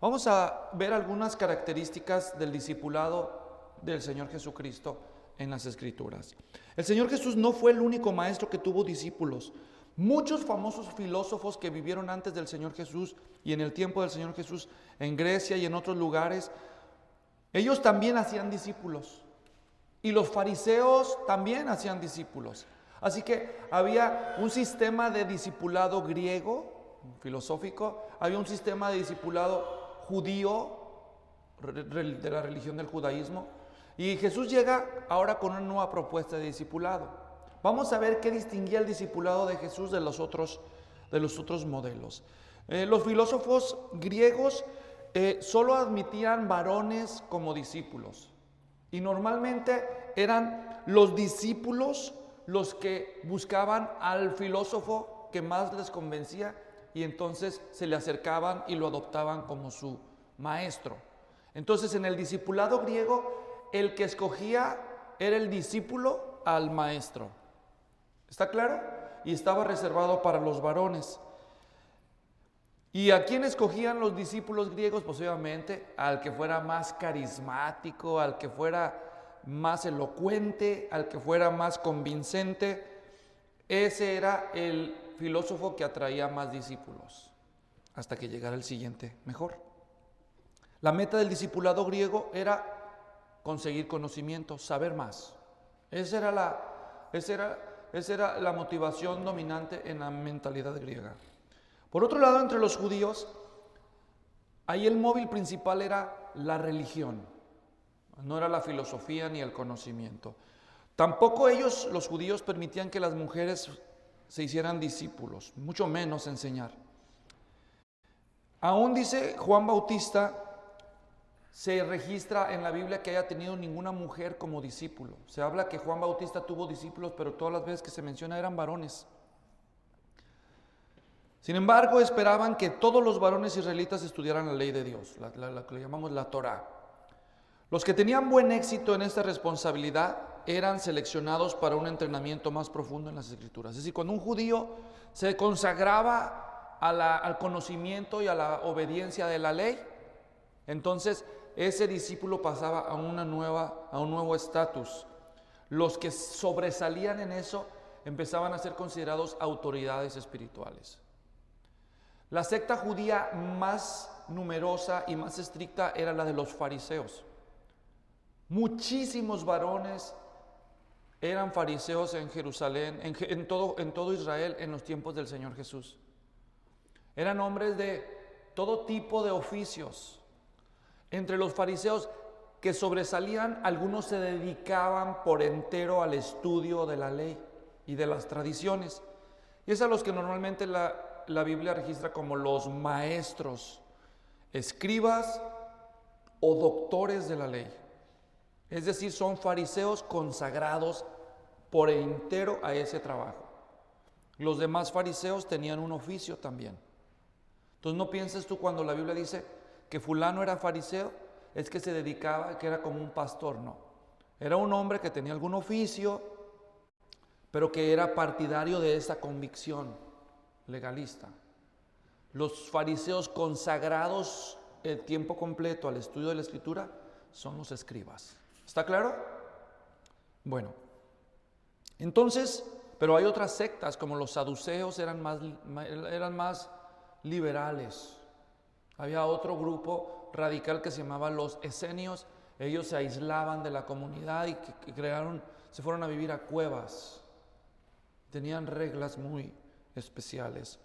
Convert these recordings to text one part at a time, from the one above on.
Vamos a ver algunas características del discipulado del Señor Jesucristo en las Escrituras. El Señor Jesús no fue el único maestro que tuvo discípulos. Muchos famosos filósofos que vivieron antes del Señor Jesús y en el tiempo del Señor Jesús en Grecia y en otros lugares, ellos también hacían discípulos. Y los fariseos también hacían discípulos. Así que había un sistema de discipulado griego, filosófico, había un sistema de discipulado judío, de la religión del judaísmo, y Jesús llega ahora con una nueva propuesta de discipulado. Vamos a ver qué distinguía el discipulado de Jesús de los otros modelos. Los filósofos griegos solo admitían varones como discípulos, y normalmente eran los discípulos los que buscaban al filósofo que más les convencía y entonces se le acercaban y lo adoptaban como su maestro. Entonces en el discipulado griego el que escogía era el discípulo al maestro. ¿Está claro? Y estaba reservado para los varones. ¿Y a quién escogían los discípulos griegos? Pues obviamente al que fuera más carismático, al que fuera más elocuente, al que fuera más convincente. Ese era el filósofo que atraía más discípulos, hasta que llegara el siguiente mejor. La meta del discipulado griego era conseguir conocimiento, saber más. Esa era la motivación dominante en la mentalidad griega. Por otro lado, entre los judíos, ahí el móvil principal era la religión, no era la filosofía ni el conocimiento. Tampoco ellos, los judíos, permitían que las mujeres se hicieran discípulos, mucho menos enseñar. Aún dice Juan Bautista, se registra en la Biblia que haya tenido ninguna mujer como discípulo. Se habla que Juan Bautista tuvo discípulos, pero todas las veces que se menciona eran varones. Sin embargo, esperaban que todos los varones israelitas estudiaran la ley de Dios, la que le llamamos la Torá. Los que tenían buen éxito en esta responsabilidad eran seleccionados para un entrenamiento más profundo en las Escrituras. Es decir, cuando un judío se consagraba al conocimiento y a la obediencia de la ley, entonces ese discípulo pasaba a un nuevo estatus. Los que sobresalían en eso empezaban a ser considerados autoridades espirituales. La secta judía más numerosa y más estricta era la de los fariseos. Muchísimos varones eran fariseos en Jerusalén, en todo Israel en los tiempos del Señor Jesús. Eran hombres de todo tipo de oficios. Entre los fariseos que sobresalían, algunos se dedicaban por entero al estudio de la ley y de las tradiciones. Y es a los que normalmente la Biblia registra como los maestros, escribas o doctores de la ley. Es decir, son fariseos consagrados por entero a ese trabajo. Los demás fariseos tenían un oficio también. Entonces no pienses tú cuando la Biblia dice que fulano era fariseo, es que se dedicaba, que era como un pastor, no. Era un hombre que tenía algún oficio, pero que era partidario de esa convicción legalista. Los fariseos consagrados el tiempo completo al estudio de la Escritura son los escribas. ¿Está claro? Bueno, entonces, pero hay otras sectas como los saduceos eran más liberales. Había otro grupo radical que se llamaba los esenios. Ellos se aislaban de la comunidad y se fueron a vivir a cuevas. Tenían reglas muy especiales.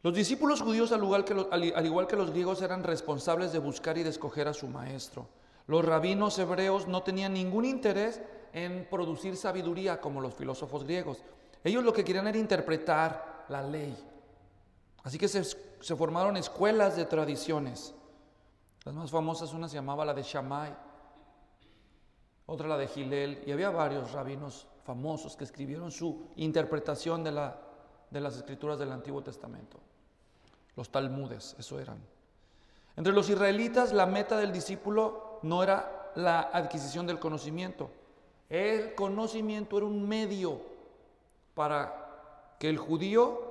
Los discípulos judíos, al igual que los griegos, eran responsables de buscar y de escoger a su maestro. Los rabinos hebreos no tenían ningún interés en producir sabiduría como los filósofos griegos. Ellos lo que querían era interpretar la ley. Así que se formaron escuelas de tradiciones. Las más famosas, una se llamaba la de Shammai, otra la de Hillel, y había varios rabinos famosos que escribieron su interpretación de las escrituras del Antiguo Testamento. Los talmudes, eso eran. Entre los israelitas, la meta del discípulo no era la adquisición del conocimiento. El conocimiento era un medio para que el judío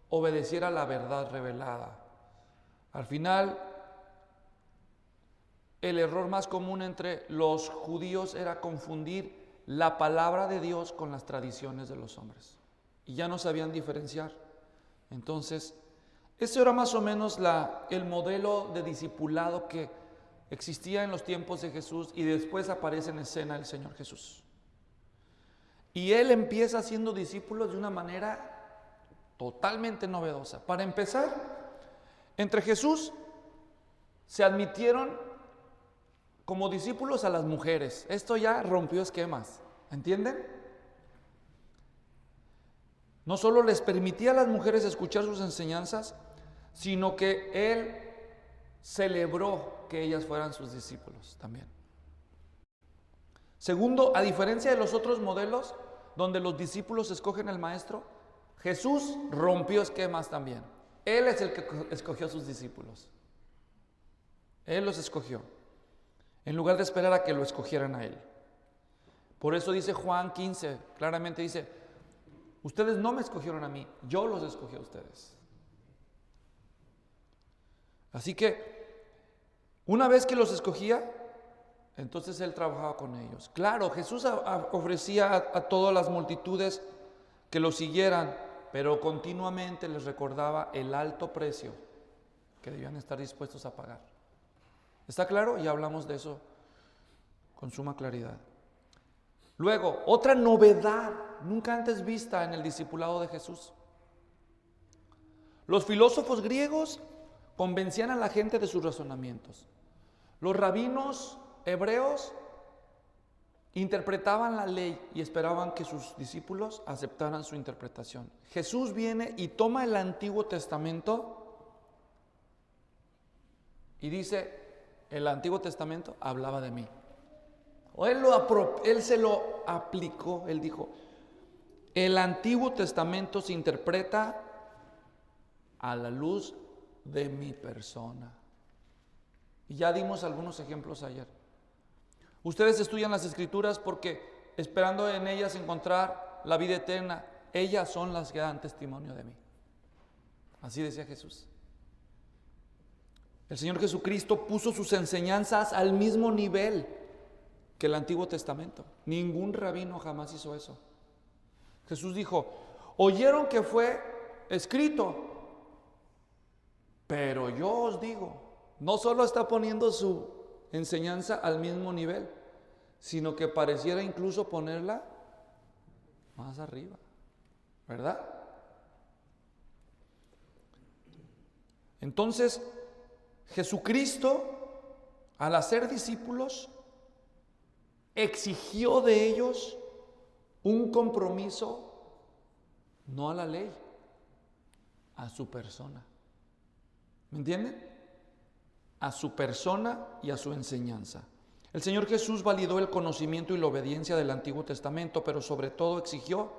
obedeciera la verdad revelada. Al final, el error más común entre los judíos era confundir la palabra de Dios con las tradiciones de los hombres. Y ya no sabían diferenciar. Entonces, ese era más o menos el modelo de discipulado que existía en los tiempos de Jesús, y después aparece en escena el Señor Jesús. Y Él empieza haciendo discípulos de una manera totalmente novedosa. Para empezar, entre Jesús se admitieron como discípulos a las mujeres. Esto ya rompió esquemas, ¿entienden? No solo les permitía a las mujeres escuchar sus enseñanzas, sino que Él celebró que ellas fueran sus discípulos también. Segundo, a diferencia de los otros modelos donde los discípulos escogen al maestro, Jesús rompió esquemas también. Él es el que escogió a sus discípulos. Él los escogió, en lugar de esperar a que lo escogieran a Él. Por eso dice Juan 15, claramente dice: ustedes no me escogieron a mí, yo los escogí a ustedes. Así que, una vez que los escogía, entonces Él trabajaba con ellos. Claro, Jesús ofrecía a todas las multitudes que lo siguieran, pero continuamente les recordaba el alto precio que debían estar dispuestos a pagar. ¿Está claro? Ya hablamos de eso con suma claridad. Luego, otra novedad nunca antes vista en el discipulado de Jesús. Los filósofos griegos convencían a la gente de sus razonamientos. Los rabinos hebreos interpretaban la ley y esperaban que sus discípulos aceptaran su interpretación. Jesús viene y toma el Antiguo Testamento y dice: el Antiguo Testamento hablaba de mí. O él se lo aplicó. Él dijo: el Antiguo Testamento se interpreta a la luz de mi persona. Y ya dimos algunos ejemplos ayer. Ustedes estudian las Escrituras porque esperando en ellas encontrar la vida eterna. Ellas son las que dan testimonio de mí. Así decía Jesús. El Señor Jesucristo puso sus enseñanzas al mismo nivel que el Antiguo Testamento. Ningún rabino jamás hizo eso. Jesús dijo: oyeron que fue escrito, pero yo os digo. No solo está poniendo su enseñanza al mismo nivel, sino que pareciera incluso ponerla más arriba, ¿verdad? Entonces, Jesucristo, al hacer discípulos, exigió de ellos un compromiso, no a la ley, a su persona. ¿Me entienden? A su persona y a su enseñanza. El Señor Jesús validó el conocimiento y la obediencia del Antiguo Testamento, pero sobre todo exigió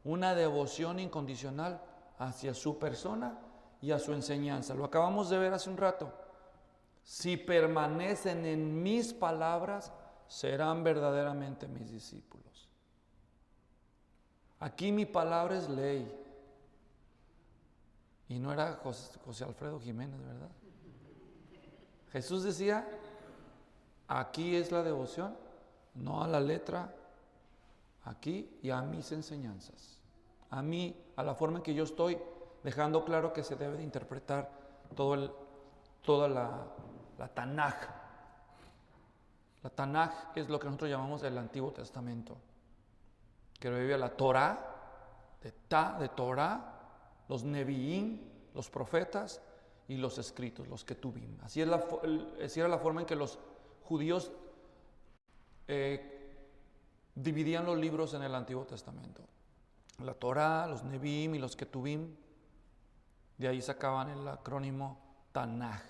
una devoción incondicional hacia su persona y a su enseñanza. Lo acabamos de ver hace un rato. Si permanecen en mis palabras, serán verdaderamente mis discípulos. Aquí mi palabra es ley. Y no era José Alfredo Jiménez, ¿verdad? Jesús decía: aquí es la devoción, no a la letra, aquí y a mis enseñanzas. A mí, a la forma en que yo estoy, dejando claro que se debe de interpretar toda la Tanaj. La Tanaj es lo que nosotros llamamos el Antiguo Testamento, que revive la Torah, de Torah, los Neviín, los profetas y los escritos, los Ketubim. Así era la forma en que los judíos dividían los libros en el Antiguo Testamento. La Torah, los Neviim y los Ketubim. De ahí sacaban el acrónimo Tanaj,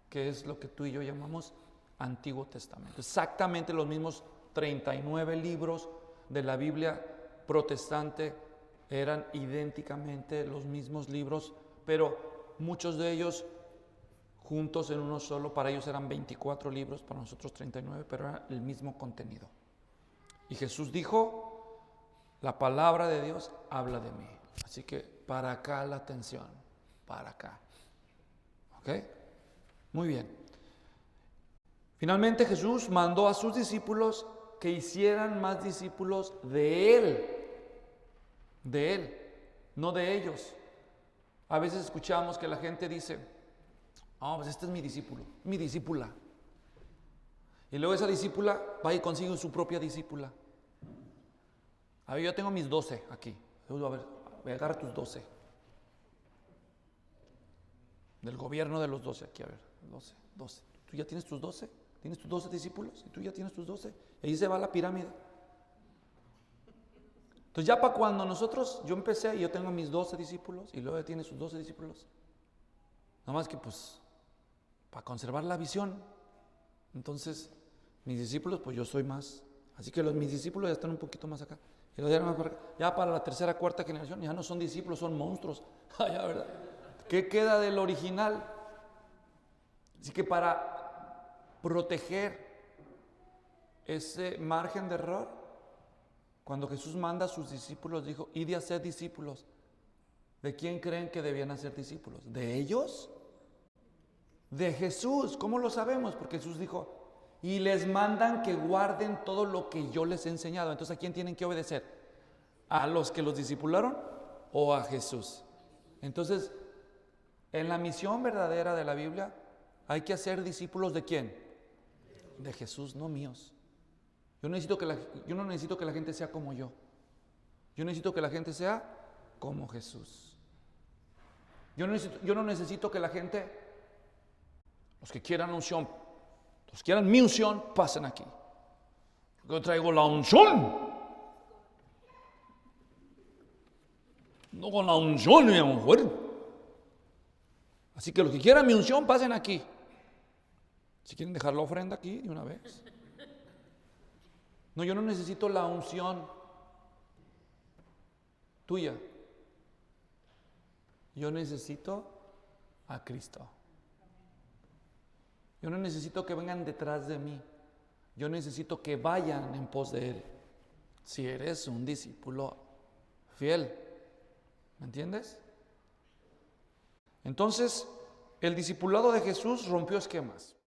que es lo que tú y yo llamamos Antiguo Testamento. Exactamente los mismos 39 libros de la Biblia protestante eran idénticamente los mismos libros, pero muchos de ellos juntos en uno solo. Para ellos eran 24 libros, para nosotros 39, pero era el mismo contenido. Y Jesús dijo: la palabra de Dios habla de mí. Así que para acá la atención, para acá. ¿Ok? Muy bien. Finalmente Jesús mandó a sus discípulos que hicieran más discípulos de Él, no de ellos. A veces escuchamos que la gente dice, pues este es mi discípulo, mi discípula. Y luego esa discípula va y consigue su propia discípula. A ver, yo tengo mis 12 aquí. A ver, agarra tus 12. Del gobierno de los 12 aquí, a ver, 12. ¿Tú ya tienes tus 12? ¿Tienes tus 12 discípulos? ¿Y tú ya tienes tus 12? Y ahí se va la pirámide. Entonces ya para cuando yo empecé y yo tengo mis 12 discípulos y luego tiene sus 12 discípulos. Nada más que pues, para conservar la visión. Entonces, mis discípulos, pues yo soy más. Así que mis discípulos ya están un poquito más acá. Y los de más para acá. Ya para la tercera, cuarta generación, ya no son discípulos, son monstruos. Ya, ¿verdad? ¿Qué queda del original? Así que para proteger ese margen de error, cuando Jesús manda a sus discípulos, dijo, id a ser discípulos. ¿De quién creen que debían ser discípulos? ¿De ellos? De Jesús. ¿Cómo lo sabemos? Porque Jesús dijo, y les mandan que guarden todo lo que yo les he enseñado. Entonces, ¿a quién tienen que obedecer? ¿A los que los discipularon o a Jesús? Entonces, en la misión verdadera de la Biblia, hay que hacer discípulos ¿de quién? De Jesús, no míos. Yo no necesito que la gente sea como yo. Yo necesito que la gente sea como Jesús. Yo no necesito que la gente, los que quieran unción, los que quieran mi unción, pasen aquí. Yo traigo la unción. No con la unción, mi amor. Así que los que quieran mi unción, pasen aquí. Si quieren dejar la ofrenda aquí de una vez. No, yo no necesito la unción tuya. Yo necesito a Cristo. Yo no necesito que vengan detrás de mí. Yo necesito que vayan en pos de Él. Si eres un discípulo fiel. ¿Me entiendes? Entonces, el discipulado de Jesús rompió esquemas.